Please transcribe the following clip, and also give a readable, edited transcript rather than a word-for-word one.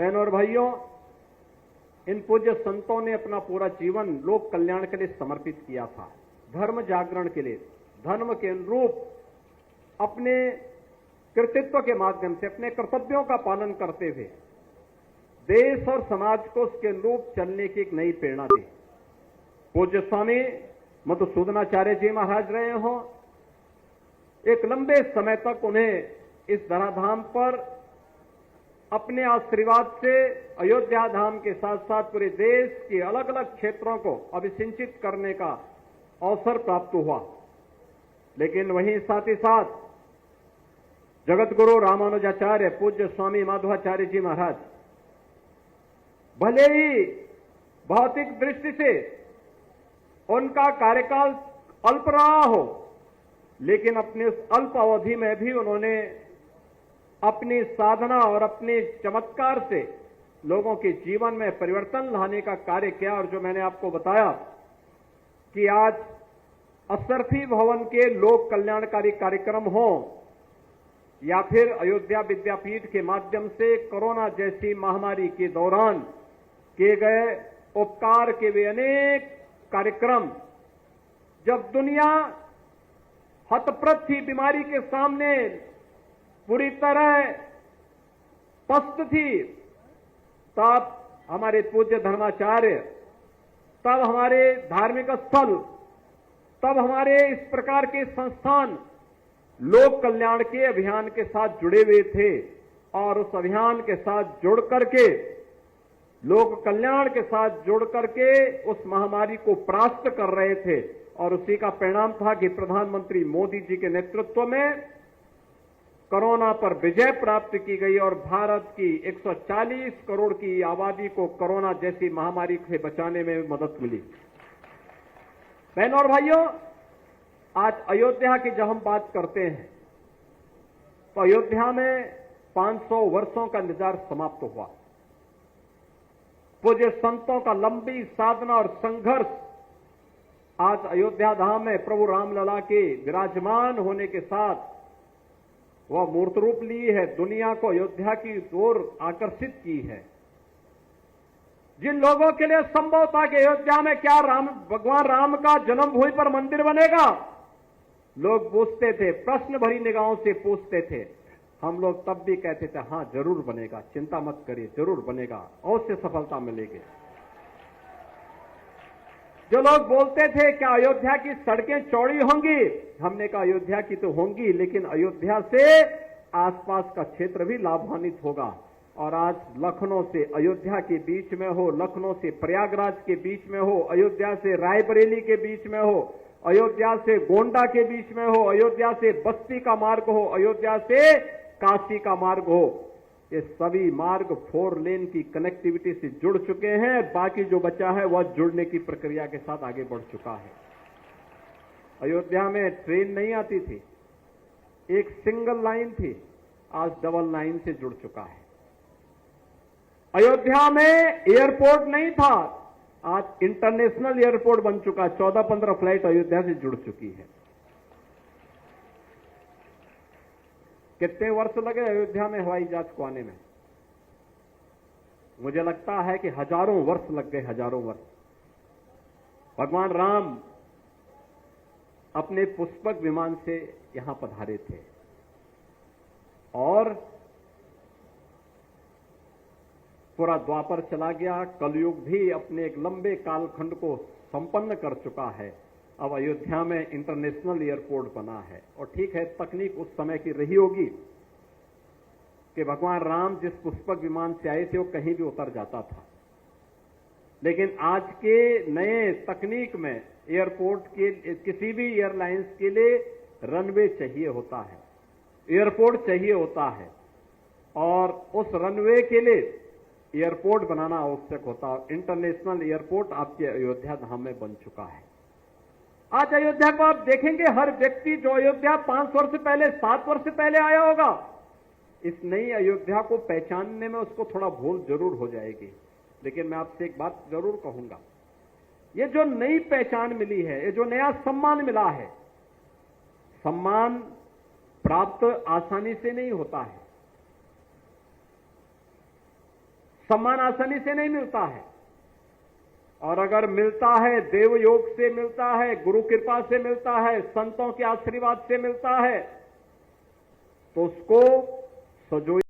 बहनों और भाइयों, इन पूज्य संतों ने अपना पूरा जीवन लोक कल्याण के लिए समर्पित किया था, धर्म जागरण के लिए, धर्म के अनुरूप अपने कृतित्व के माध्यम से अपने कर्तव्यों का पालन करते हुए देश और समाज को उसके अनुरूप चलने की एक नई प्रेरणा दी। पूज्य स्वामी मधुसूदनाचार्य जी महाराज रहे हों, एक लंबे समय तक उन्हें इस धराधाम पर अपने आशीर्वाद से अयोध्या धाम के साथ साथ पूरे देश के अलग अलग क्षेत्रों को अभिसिंचित करने का अवसर प्राप्त हुआ। लेकिन वहीं साथ ही साथ जगत गुरु रामानुजाचार्य पूज्य स्वामी माधवाचार्य जी महाराज भले ही भौतिक दृष्टि से उनका कार्यकाल अल्प रहा हो, लेकिन अपने उस अल्प अवधि में भी उन्होंने अपनी साधना और अपने चमत्कार से लोगों के जीवन में परिवर्तन लाने का कार्य किया। और जो मैंने आपको बताया कि आज अशरफी भवन के लोक कल्याणकारी कार्यक्रम हो या फिर अयोध्या विद्यापीठ के माध्यम से कोरोना जैसी महामारी के दौरान किए गए उपकार के वे अनेक कार्यक्रम, जब दुनिया हतप्रत थी, बीमारी के सामने पूरी तरह पस्त थी, तब हमारे पूज्य धर्माचार्य, तब हमारे धार्मिक स्थल, तब हमारे इस प्रकार के संस्थान लोक कल्याण के अभियान के साथ जुड़े हुए थे और उस अभियान के साथ जुड़ करके, लोक कल्याण के साथ जुड़ करके उस महामारी को परास्त कर रहे थे। और उसी का परिणाम था कि प्रधानमंत्री मोदी जी के नेतृत्व में कोरोना पर विजय प्राप्त की गई और भारत की 140 करोड़ की आबादी को कोरोना जैसी महामारी से बचाने में मदद मिली। बहनों और भाइयों, आज अयोध्या की जब हम बात करते हैं तो अयोध्या में 500 वर्षों का इंतजार समाप्त हुआ। पूज्य संतों का लंबी साधना और संघर्ष आज अयोध्या धाम में प्रभु रामलला के विराजमान होने के साथ वह मूर्त रूप ली है, दुनिया को अयोध्या की ओर आकर्षित की है। जिन लोगों के लिए संभव था कि अयोध्या में क्या भगवान राम का जन्मभूमि पर मंदिर बनेगा, लोग पूछते थे, प्रश्न भरी निगाहों से पूछते थे। हम लोग तब भी कहते थे, हां जरूर बनेगा, चिंता मत करिए, जरूर बनेगा, अवश्य सफलता मिलेगी। जो लोग बोलते थे क्या अयोध्या की सड़कें चौड़ी होंगी, हमने कहा अयोध्या की तो होंगी, लेकिन अयोध्या से आसपास का क्षेत्र भी लाभान्वित होगा। और आज लखनऊ से अयोध्या के बीच में हो, लखनऊ से प्रयागराज के बीच में हो, अयोध्या से रायबरेली के बीच में हो, अयोध्या से गोंडा के बीच में हो, अयोध्या से बस्ती का मार्ग हो, अयोध्या से काशी का मार्ग हो, ये सभी मार्ग 4 लेन की कनेक्टिविटी से जुड़ चुके हैं। बाकी जो बचा है वह जुड़ने की प्रक्रिया के साथ आगे बढ़ चुका है। अयोध्या में ट्रेन नहीं आती थी, एक सिंगल लाइन थी, आज डबल लाइन से जुड़ चुका है। अयोध्या में एयरपोर्ट नहीं था, आज इंटरनेशनल एयरपोर्ट बन चुका है। 14-15 फ्लाइट अयोध्या से जुड़ चुकी है। कितने वर्ष लगे अयोध्या में हवाई जहाज को आने में? मुझे लगता है कि हजारों वर्ष लग गए, हजारों वर्ष। भगवान राम अपने पुष्पक विमान से यहां पधारे थे और पूरा द्वापर चला गया, कलयुग भी अपने एक लंबे कालखंड को संपन्न कर चुका है। अब अयोध्या में इंटरनेशनल एयरपोर्ट बना है। और ठीक है, तकनीक उस समय की रही होगी कि भगवान राम जिस पुष्पक विमान से आए थे वो कहीं भी उतर जाता था, लेकिन आज के नए तकनीक में एयरपोर्ट के किसी भी एयरलाइंस के लिए रनवे चाहिए होता है, एयरपोर्ट चाहिए होता है, और उस रनवे के लिए एयरपोर्ट बनाना आवश्यक होता है। इंटरनेशनल एयरपोर्ट आपके अयोध्या धाम में बन चुका है। आज अयोध्या को आप देखेंगे, हर व्यक्ति जो अयोध्या 5 वर्ष पहले, 7 वर्ष पहले आया होगा, इस नई अयोध्या को पहचानने में उसको थोड़ा भूल जरूर हो जाएगी। लेकिन मैं आपसे एक बात जरूर कहूंगा, ये जो नई पहचान मिली है, ये जो नया सम्मान मिला है, सम्मान प्राप्त आसानी से नहीं होता है। सम्मान आसानी से नहीं मिलता है, और अगर मिलता है देव योग से मिलता है, गुरु कृपा से मिलता है, संतों के आशीर्वाद से मिलता है, तो उसको सजो